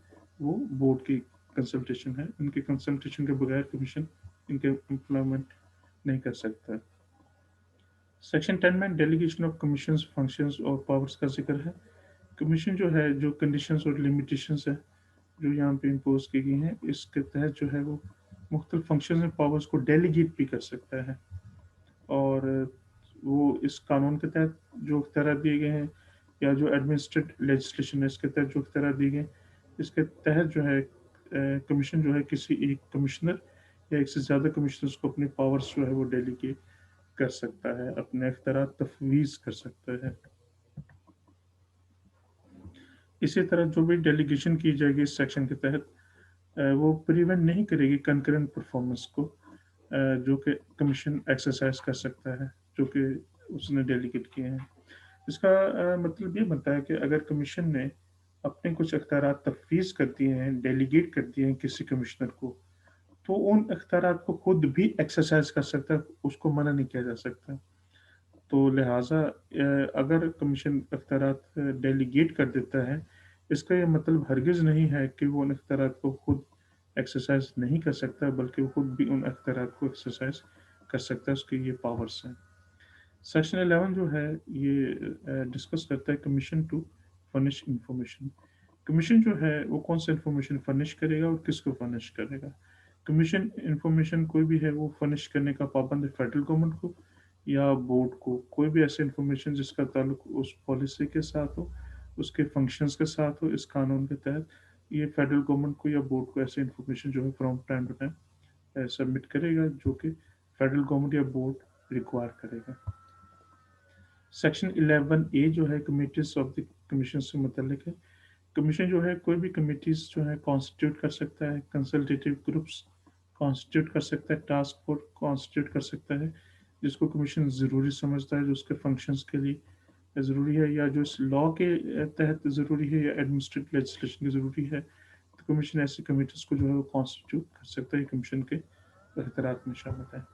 وہ بورڈ کی کنسلٹیشن ہے، ان کی کنسلٹیشن کے بغیر کمیشن ان کے امپلائمنٹ نہیں کر سکتا۔ سیکشن 10 میں ڈیلیگیشن آف کمیشنز فنکشنز اور پاورز کا ذکر ہے۔ کمیشن جو ہے جو کنڈیشنز اور لمیٹیشنز ہیں جو یہاں پہ امپوز کی گئی ہیں، اس کے تحت جو ہے وہ مختلف فنکشنز اور پاورز کو ڈیلیگیٹ بھی کر سکتا ہے، اور وہ اس قانون کے تحت جو اختیارات دیے گئے ہیں یا جو ایڈمنسٹریٹ لیجسلیشن ہے اس کے تحت جو اختیارات دیے گئے ہیں، اس کے تحت جو ہے کمیشن جو ہے کسی ایک کمشنر یا ایک سے زیادہ کمشنرز کو اپنے پاورز جو ہے وہ ڈیلیگیٹ کر سکتا ہے، اپنے اختیارات تفویض کر سکتا ہے۔ اسی طرح جو بھی ڈیلیگیشن کی جائے گی اس سیکشن کے تحت، وہ پریونٹ نہیں کرے گی کنکرنٹ پرفارمنس کو جو کہ کمیشن ایکسرسائز کر سکتا ہے جو کہ اس نے ڈیلیگیٹ کیے ہیں۔ اس کا مطلب یہ بنتا ہے کہ اگر کمیشن نے اپنے کچھ اختیارات تفویض کر دیے ہیں، ڈیلیگیٹ کر دیے ہیں کسی کمشنر کو، تو ان اختیارات کو خود بھی ایکسرسائز کر سکتا ہے، اس کو منع نہیں کیا جا سکتا۔ تو لہٰذا اگر کمیشن اختیارات ڈیلیگیٹ کر دیتا ہے इसका ये मतलब हरगिज़ नहीं है कि वो उन इख्तियारात को खुद एक्सरसाइज़ नहीं कर सकता, बल्कि वो खुद भी उन इख्तियारात को एक्सरसाइज़ कर सकता है, उसकी ये पावर्स हैं। सेक्शन 11 जो है ये डिस्कस करता है commission to furnish information. Commission जो है वो कौन सा इंफॉर्मेशन फर्निश करेगा और किसको फर्निश करेगा। कमीशन इंफॉर्मेशन कोई भी है वो फर्निश करने का पाबंद है फेडरल गवर्नमेंट को या बोर्ड को। कोई भी ऐसे इंफॉर्मेशन जिसका ताल्लुक उस पॉलिसी के साथ हो, उसके फंक्शंस के साथ हो, इस कानून के तहत ये फेडरल गवर्नमेंट को या बोर्ड को ऐसे इंफॉर्मेशन जो है from time to time submit करेगा, जो कि फेडरल गवर्नमेंट या बोर्ड रिक्वायर करेगा। सेक्शन 11A जो है कमिटीज ऑफ द कमीशन से मुतल्लिक है। कमीशन जो है कोई भी कमिटीज जो है कॉन्स्टिट्यूट कर सकता है, कंसल्टेटिव ग्रुप्स कॉन्स्टिट्यूट कर सकता है, टास्क फोर्स कॉन्स्टिट्यूट कर सकता है, जिसको कमीशन ज़रूरी समझता है, जो उसके फंक्शंस के लिए ज़रूरी है या जो इस लॉ के तहत ज़रूरी है या एडमिनिस्ट्रेटिव लेजिस्लेशन की ज़रूरी है, तो कमीशन ऐसी कमिटीज़ को जो है वो कॉन्स्टिट्यूट कर सकता है। कमीशन के अख्तियारात में शामिल है।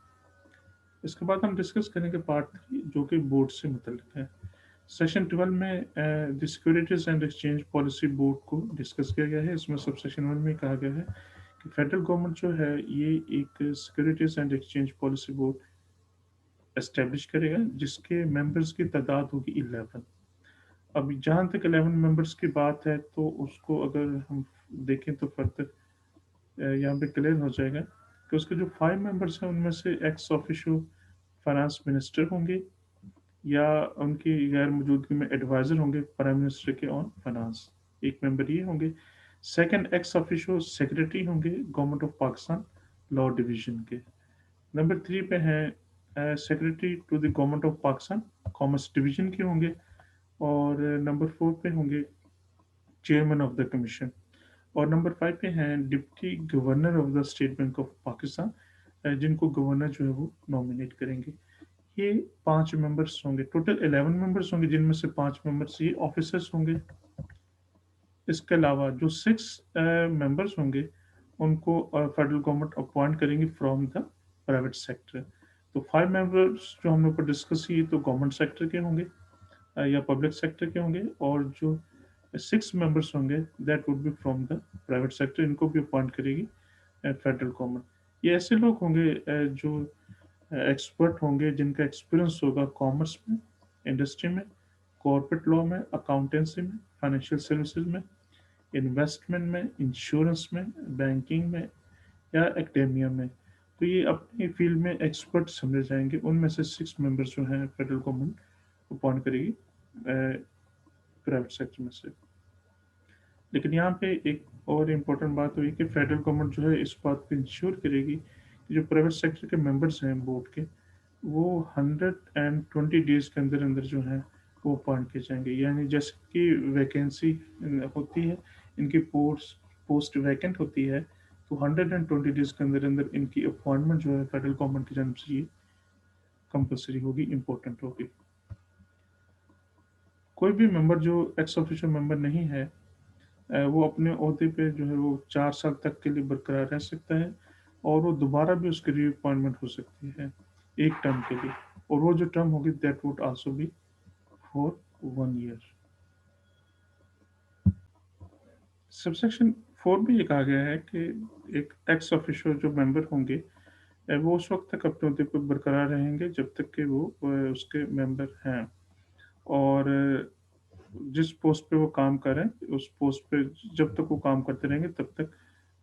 इसके बाद हम डिस्कस करेंगे पार्ट 3 जो कि बोर्ड से मुतल्लिक है। सेक्शन 12 में the securities and exchange policy board को डिस्कस किया गया है। इसमें सब सेक्शन 1 में कहा गया है कि फेडरल गवर्नमेंट जो है ये एक securities and exchange policy board establish करेगा, जिसके मेंबर्स की तादाद होगी 11। अब जहाँ तक 11 मेंबर्स की बात है तो उसको अगर हम देखें तो फर्दर यहाँ पे क्लियर हो जाएगा कि उसके जो 5 मेंबर्स हैं उनमें से एक्स ऑफिशियो फाइनेंस मिनिस्टर होंगे या उनकी गैर मौजूदगी में एडवाइज़र होंगे प्राइम मिनिस्टर के ऑन फाइनेंस, एक मेंबर ये होंगे। सेकंड एक्स ऑफिशियो सेक्रेटरी होंगे government of Pakistan law division के। नंबर 3 पे हैं secretary to the government of Pakistan commerce division के होंगे और नंबर 4 पे होंगे चेयरमैन ऑफ द कमीशन और नंबर 5 पे हैं deputy governor of the State bank of Pakistan, जिनको गवर्नर जो है वो नॉमिनेट करेंगे। ये 5 मेंबर्स होंगे, टोटल 11 मेंबर्स होंगे, जिनमें से 5 मेंबर्स ये ऑफिसर्स होंगे। इसके अलावा जो 6 मेंबर्स होंगे, उनको फेडरल गवर्नमेंट अपॉइंट करेंगे फ्रॉम द प्राइवेट सेक्टर। तो 5 मेंबर्स जो हम लोग को डिस्कस किए तो गवर्नमेंट सेक्टर के होंगे या पब्लिक सेक्टर के होंगे और जो 6 मेंबर्स होंगे that would be from the private sector, इनको भी अपॉइंट करेगी फेडरल गवर्नमेंट। ये ऐसे लोग होंगे जो एक्सपर्ट होंगे, जिनका एक्सपीरियंस होगा कॉमर्स में, इंडस्ट्री में, कॉर्पोरेट लॉ में, अकाउंटेंसी में, फाइनेंशियल सर्विसेज में, इन्वेस्टमेंट में, इंश्योरेंस में, बैंकिंग में या एकेडेमिया में। तो ये अपनी फील्ड में एक्सपर्ट समझे जाएंगे। उनमें से 6 मेंबर्स जो हैं फेडरल गवर्नमेंट अपॉइंट करेगी प्राइवेट सेक्टर में से। लेकिन यहाँ पे एक और इम्पोर्टेंट बात हुई कि फेडरल गवर्नमेंट जो है इस बात को इंश्योर करेगी कि जो प्राइवेट सेक्टर के मेंबर्स हैं बोर्ड के, वो 120 डेज के अंदर अंदर जो है वो अपॉइंट किए जाएंगे। यानी जैसे कि वैकेंसी होती है, इनकी पोस्ट वैकेंट होती है, तो 120 डेज के अंदर अंदर इनकी अपॉइंटमेंट जो है फेडरल गवर्नमेंट की जानब से ये कंपलसरी होगी, इम्पोर्टेंट होगी। कोई भी मेंबर जो एक्स ऑफिशियल मेंबर नहीं है, वो अपने ओहदे पे जो है वो 4 साल तक के लिए बरकरार रह सकता है और वो दोबारा भी उसकी री अपॉइंटमेंट हो सकती है एक टर्म के लिए, और वो जो टर्म होगी that would also be for 1 year. Subsection 4 में ये कहा गया है कि एक एक्स ऑफिशियल जो मेंबर होंगे, वो उस वक्त तक अपने ओहदे पर बरकरार रहेंगे जब तक कि वो उसके मेंबर हैं और जिस पोस्ट पे वो काम कर रहे हैं उस पोस्ट पे जब तक वो काम करते रहेंगे तब तक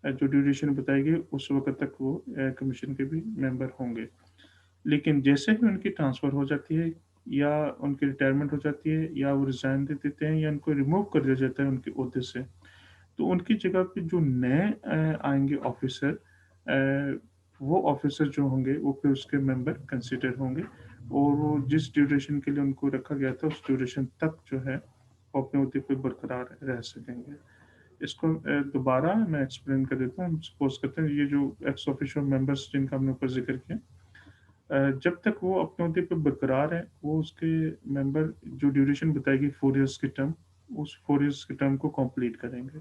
जो ड्यूरेशन बताई गई उस वक्त तक वो कमीशन के भी मेंबर होंगे। लेकिन जैसे ही उनकी ट्रांसफ़र हो जाती है या उनकी रिटायरमेंट हो जाती है या वो रिज़ाइन दे देते हैं या उनको रिमूव कर दिया जाता है उनके ओहदे से, तो उनकी जगह पे जो नए आएँगे ऑफ़िसर, वो ऑफ़िसर जो होंगे वो फिर उसके मेंबर कंसिडर होंगे और वो जिस ड्यूरेशन के लिए उनको रखा गया था उस ड्यूरेशन तक जो है वो अपने ओहदे पे बरकरार रह सकेंगे। इसको दोबारा मैं एक्सप्लेन कर देता हूँ। हम सपोज़ करते हैं ये जो एक्स ऑफिशियो मेंबर्स जिनका हमने ऊपर ज़िक्र किया, जब तक वो अपने ओहदे पे बरकरार है, वो उसके मेंबर जो ड्यूरेशन बताएगी 4 इयर्स की टर्म, उस 4 इयर्स की टर्म को कंप्लीट करेंगे।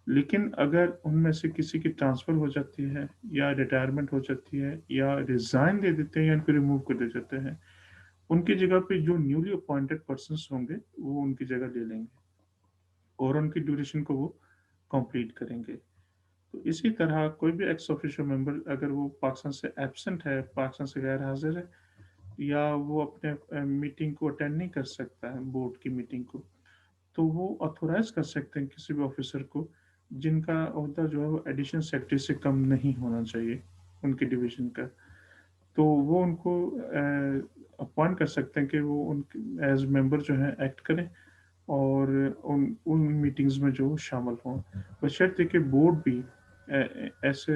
लेकिन अगर उनमें से किसी की ट्रांसफ़र हो जाती है या रिटायरमेंट हो जाती है या रिज़ाइन दे देते हैं या इनको रिमूव कर दिए जाते हैं, उनकी जगह पे जो न्यूली अपॉइंटेड पर्सन्स होंगे, वो उनकी जगह ले लेंगे। और उनकी ड्यूरेशन को वो कंप्लीट करेंगे। तो इसी तरह कोई भी एक्स ऑफिशियो मेंबर अगर वो पाकिस्तान से एब्सेंट है, पाकिस्तान से गैर हाजिर है, या वो अपने मीटिंग को अटेंड नहीं कर सकता है, बोर्ड की मीटिंग को, तो वो ऑथोराइज कर सकते हैं किसी भी ऑफिसर को जिनका ओहदा जो है वो एडिशनल सेक्रेटरी से कम नहीं होना चाहिए उनके डिवीजन का। तो वो उनको अपॉइंट कर सकते हैं कि वो उनके एज मेंबर जो है एक्ट करें और उन उन मीटिंग्स में जो शामिल हों, बशर्ते कि बोर्ड भी ऐसे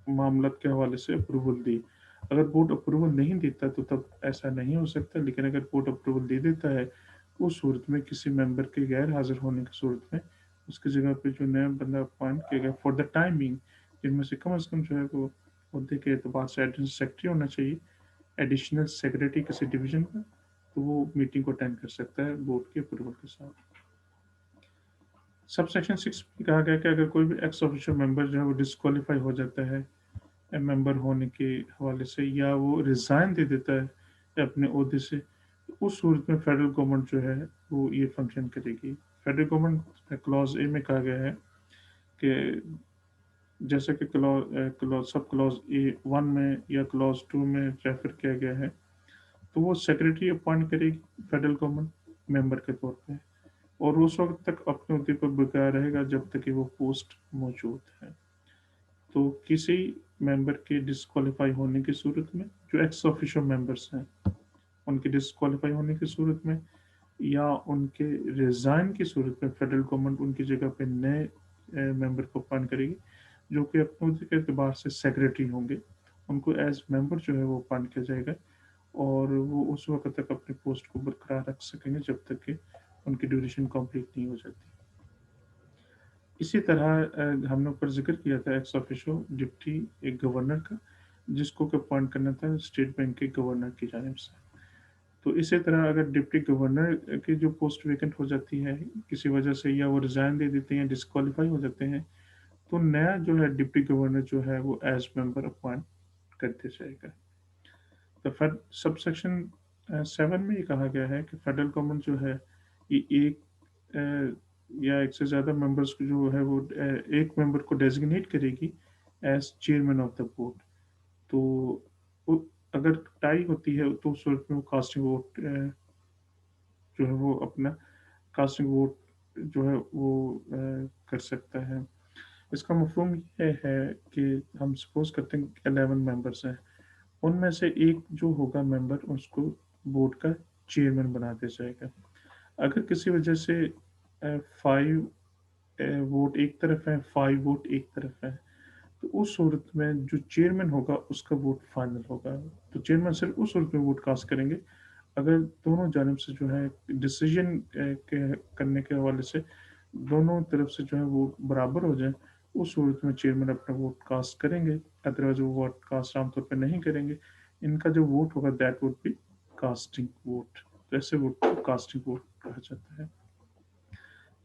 मामलत के हवाले से अप्रूवल दी। अगर बोर्ड अप्रूवल नहीं देता तो तब ऐसा नहीं हो सकता, लेकिन अगर बोर्ड अप्रूवल दे देता है, उस सूरत में किसी मेंबर के गैर हाजिर होने की सूरत में उसकी जगह पे जो नया बंदा अपॉइंट किया गया फॉर द टाइमिंग, जिनमें से कम अज़ कम जो है वो मुद्दे के एतबार से एडिशनल सेक्रेटरी होना चाहिए, एडिशनल सेक्रेटरी किसी डिवीजन का, तो वो मीटिंग को अटेंड कर सकता है बोर्ड के अप्रूवल के साथ। सब सेक्शन 6 में कहा गया कि अगर कोई भी एक्स ऑफिशियल मेंबर जो है वो डिस्क्वालीफाई हो जाता है मेंबर होने के हवाले से, या वो रिज़ाइन दे देता है अपने ओहदे से, तो उस सूरत में फेडरल गवर्नमेंट जो है वो ये फंक्शन करेगी। फेडरल गवर्नमेंट क्लॉज ए में कहा गया है कि जैसा कि clause sub clause A one में या क्लॉज टू में रेफर किया गया है, तो वो सेक्रेटरी अपॉइंट करेगी फेडरल गवर्नमेंट मेंबर के तौर पे, और उस वक्त तक अपने अहदे पर बरकरार रहेगा जब तक कि वो पोस्ट मौजूद है। तो किसी मेंबर के डिस्क्वालीफाई होने की सूरत में, जो एक्स ऑफिशियल मेंबर्स हैं उनके डिस्क्वालीफाई होने की सूरत में, या उनके रिजाइन की सूरत में, फेडरल गवर्नमेंट उनकी जगह पे नए मेंबर को अपॉइंट करेगी जो कि अपने अहदे के एतबार से सेक्रेटरी होंगे। उनको एज मेंबर जो है वो अपॉइंट किया जाएगा और वो उस वक्त तक अपनी पोस्ट को बरकरार रख सकेंगे जब तक कि उनकी ड्यूरेशन कंप्लीट नहीं हो जाती। इसी तरह हमने ऊपर ज़िक्र किया था एक्स ऑफिशियो डिप्टी एक गवर्नर का, जिसको कि अपॉइंट करना था स्टेट बैंक के गवर्नर की जानिब से। तो इसी तरह अगर डिप्टी गवर्नर की जो पोस्ट वैकेंट हो जाती है किसी वजह से, या वो रिज़ाइन दे देते हैं, डिस्क्वालीफाई हो जाते हैं, तो नया जो है डिप्टी गवर्नर जो है वो एज मेंबर अपॉइंट करते जाएगा। तो फिर सब सेक्शन 7 में ये कहा गया है कि फेडरल गवर्नमेंट जो है ये एक या एक से ज़्यादा मेंबर्स को जो है वो एक मेंबर को डेजिग्नेट करेगी as chairman of the board. तो अगर टाई होती है तो उस सूरत में वो कास्टिंग वोट जो है वो अपना कास्टिंग वोट जो है वो कर सकता है। इसका मफहूम ये है कि हम सपोज करते हैं 11 मेंबर्स हैं, उनमें से एक जो होगा मेंबर उसको बोर्ड का चेयरमैन बना दिया जाएगा। अगर किसी वजह से 5 वोट एक तरफ है, 5 वोट एक तरफ है, तो उस सूरत में जो चेयरमैन होगा उसका वोट फाइनल होगा। तो चेयरमैन सिर्फ उस सूरत में वोट कास्ट करेंगे अगर दोनों जानिब से जो है डिसीजन के करने के हवाले से दोनों तरफ से जो है वो बराबर हो जाए, उस सूरत में चेयरमैन अपना वोट कास्ट करेंगे। अदरवाइज वो वोट कास्ट आमतौर पर नहीं करेंगे। इनका जो वोट होगा that would be casting vote. तो ऐसे वोट को कास्टिंग वोट कहा जाता है।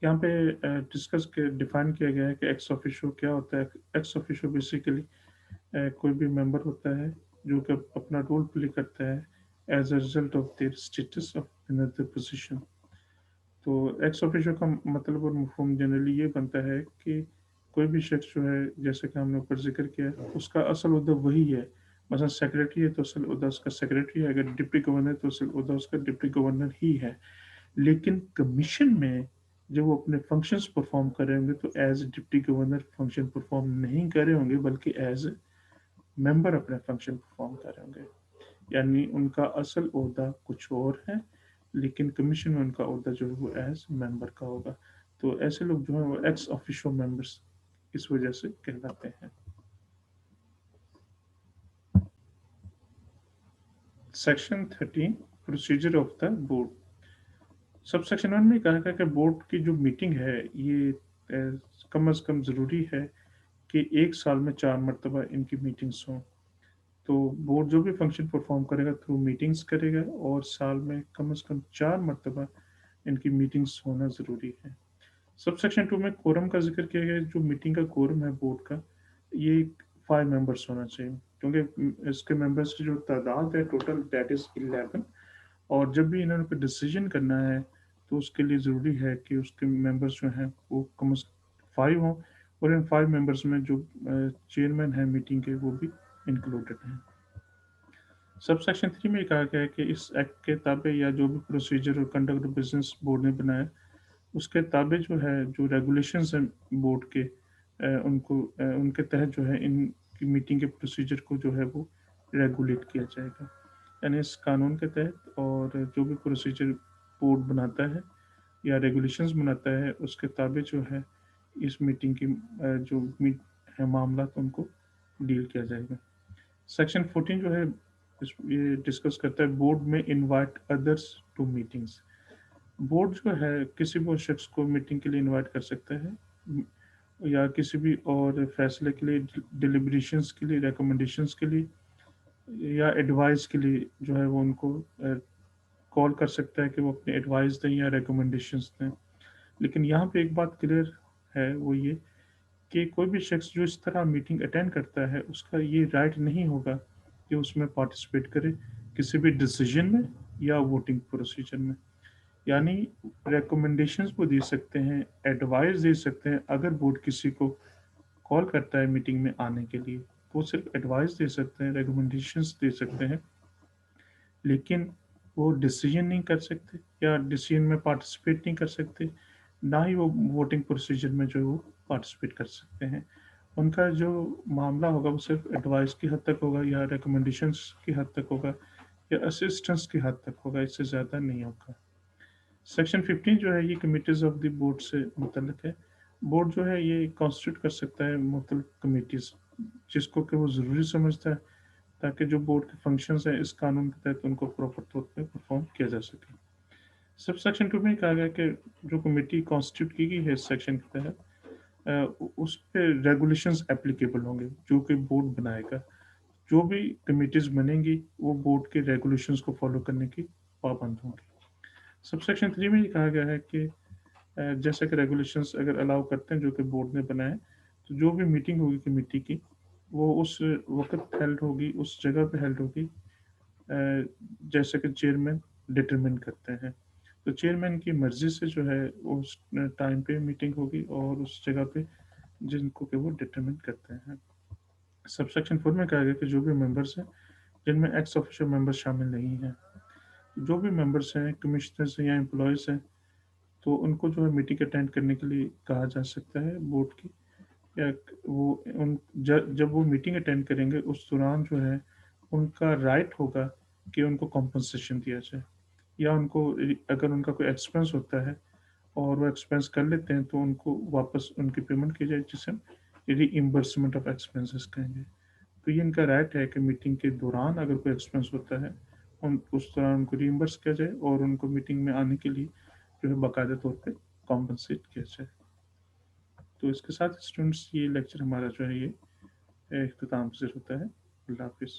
यहाँ पे डिस्कस के डिफाइन किया गया है कि एक्स ऑफिशियो क्या होता है। एक्स ऑफिशियो बेसिकली कोई भी मेंबर होता है जो कि अपना रोल प्ले करता है as a result of their status of another position. तो एक्स ऑफिशियो का मतलब और मफहूम जनरली ये बनता है कि कोई भी शख्स जो है, जैसे कि हमने ऊपर जिक्र किया, उसका असल उहदा वही है। मसलन सेक्रेटरी है तो असल उहदा उसका सेक्रेटरी है, अगर डिप्टी गवर्नर है तो असल उहदा उसका डिप्टी गवर्नर ही है। लेकिन कमीशन में जब वो अपने फंक्शंस परफॉर्म कर रहे होंगे तो as deputy governor function perform नहीं कर रहे होंगे, बल्कि एज मेंबर अपने फंक्शन परफॉर्म कर रहे होंगे। यानी उनका असल ओहदा कुछ और है, लेकिन कमीशन में उनका ओहदा जो है वो एज मेंबर का होगा। तो ऐसे लोग जो हैं वो एक्स ऑफिशियो मेंबर्स इस वजह से कहलाते हैं। Section 13 procedure of the board. Sub section 1 में कहा गया कि बोर्ड की जो मीटिंग है ये कम अज़ कम ज़रूरी है कि एक साल में 4 मरतबा इनकी मीटिंग्स हों। तो बोर्ड जो भी फंक्शन परफॉर्म करेगा थ्रू मीटिंग्स करेगा, और साल में कम से कम 4 मरतबा इनकी मीटिंग्स होना ज़रूरी है। सब सेक्शन 2 में कोरम का ज़िक्र किया गया है। जो मीटिंग का कोरम है बोर्ड का, ये 5 मेंबर्स होना चाहिए, क्योंकि इसके मेंबर्स की जो तादाद है टोटल दैट इज़ 11। और जब भी इन्होंने कोई डिसीजन करना है तो उसके लिए ज़रूरी है कि उसके मेंबर्स जो हैं वो कम से 5 हों, और इन 5 मेंबर्स में जो चेयरमैन हैं मीटिंग के वो भी इंक्लूडेड हैं। सब सेक्शन 3 में कहा गया है कि इस एक्ट के ताबे या जो भी प्रोसीजर और कंडक्ट बिजनेस बोर्ड ने बनाया, उसके ताबे जो है जो रेगुलेशंस हैं बोर्ड के, उनके तहत जो है इनकी मीटिंग के प्रोसीजर को जो है वो रेगुलेट किया जाएगा। यानी इस कानून के तहत और जो भी प्रोसीजर बोर्ड बनाता है या रेगुलेशंस बनाता है उसके ताबे जो है इस मीटिंग की जो मीट है मामला तो उनको डील किया जाएगा। सेक्शन 14 जो है ये डिस्कस करता है बोर्ड में invite others to meetings. Board जो है किसी भी शख्स को मीटिंग के लिए इनवाइट कर सकता है, या किसी भी और फैसले के लिए, डिलिब्रेशंस के लिए, रिकमेंडेशंस के लिए या एडवाइस के लिए जो है वो उनको कॉल कर सकता है कि वो अपने एडवाइस दें या रिकमेंडेशंस दें। लेकिन यहाँ पे एक बात क्लियर है, वो ये कि कोई भी शख्स जो इस तरह मीटिंग अटेंड करता है उसका ये राइट नहीं होगा कि उसमें पार्टिसिपेट करे किसी भी डिसीजन में या वोटिंग प्रोसीजर में। यानी रिकमेंडेशंस वो दे सकते हैं, एडवाइस दे सकते हैं। अगर बोर्ड किसी को कॉल करता है मीटिंग में आने के लिए तो वो सिर्फ एडवाइस दे सकते हैं, रिकमेंडेशंस दे सकते हैं, लेकिन वो डिसीजन नहीं कर सकते या डिसीजन में पार्टिसिपेट नहीं कर सकते, ना ही वो वोटिंग प्रोसीजर में जो है वो पार्टिसिपेट कर सकते हैं। उनका जो मामला होगा वो सिर्फ एडवाइस की हद तक होगा या रिकमेंडेशंस की हद तक होगा या असिस्टेंस की हद तक होगा, इससे ज़्यादा नहीं होगा। सेक्शन 15 जो है ये कमिटीज़ ऑफ द बोर्ड से मुतल्लिक है। बोर्ड जो है ये कॉन्स्टिट्यूट कर सकता है मुख्तलिफ कमिटीज़ जिसको कि वो ज़रूरी समझता है ताकि जो बोर्ड के फंक्शंस हैं इस कानून के तहत उनको प्रॉपर तौर पे परफॉर्म किया जा सके। सब सेक्शन 2 में कहा गया कि जो कमेटी कॉन्स्टिट्यूट की गई है इस सेक्शन के तहत उस पे रेगुलेशंस एप्लीकेबल होंगे जो कि बोर्ड बनाएगा। जो भी कमिटीज़ बनेंगी वो बोर्ड के रेगुलेशंस को फॉलो करने की पाबंद होंगी। सबसेक्शन 3 में ये कहा गया है कि जैसा कि रेगुलेशंस अगर अलाउ करते हैं जो कि बोर्ड ने बनाए, तो जो भी मीटिंग होगी कमेटी की, वो उस वक़्त हेल्ड होगी, उस जगह पे हेल्ड होगी जैसा कि चेयरमैन डिटरमिन करते हैं। तो चेयरमैन की मर्ज़ी से जो है उस टाइम पे मीटिंग होगी और उस जगह पे जिनको कि वो डिटरमिन करते हैं। सबसेक्शन 4 में कहा गया कि जो भी मेंबर्स हैं, जिनमें एक्स ऑफिशियल मेंबर्स शामिल नहीं हैं, जो भी मेंबर्स हैं, कमिश्नर्स हैं या एम्प्लॉइज़ हैं, तो उनको जो है मीटिंग अटेंड करने के लिए कहा जा सकता है बोर्ड की, या वो उन जब वो मीटिंग अटेंड करेंगे उस दौरान जो है उनका राइट होगा कि उनको कॉम्पनसेशन दिया जाए, या उनको अगर उनका कोई एक्सपेंस होता है और वो एक्सपेंस कर लेते हैं तो उनको वापस उनकी पेमेंट की जाए, जिसे हम रीइंबर्समेंट ऑफ एक्सपेंसेस कहेंगे। तो ये इनका राइट है कि मीटिंग के दौरान अगर कोई एक्सपेंस होता है उस दौरान उनको रीइंबर्स किया जाए और उनको मीटिंग में आने के लिए जो है बाकायदा तौर पे कॉम्पनसेट किया जाए। तो इसके साथ स्टूडेंट्स ये लेक्चर हमारा जो है ये इख्तिताम पज़ीर होता है। अल्लाह हाफ़िज़।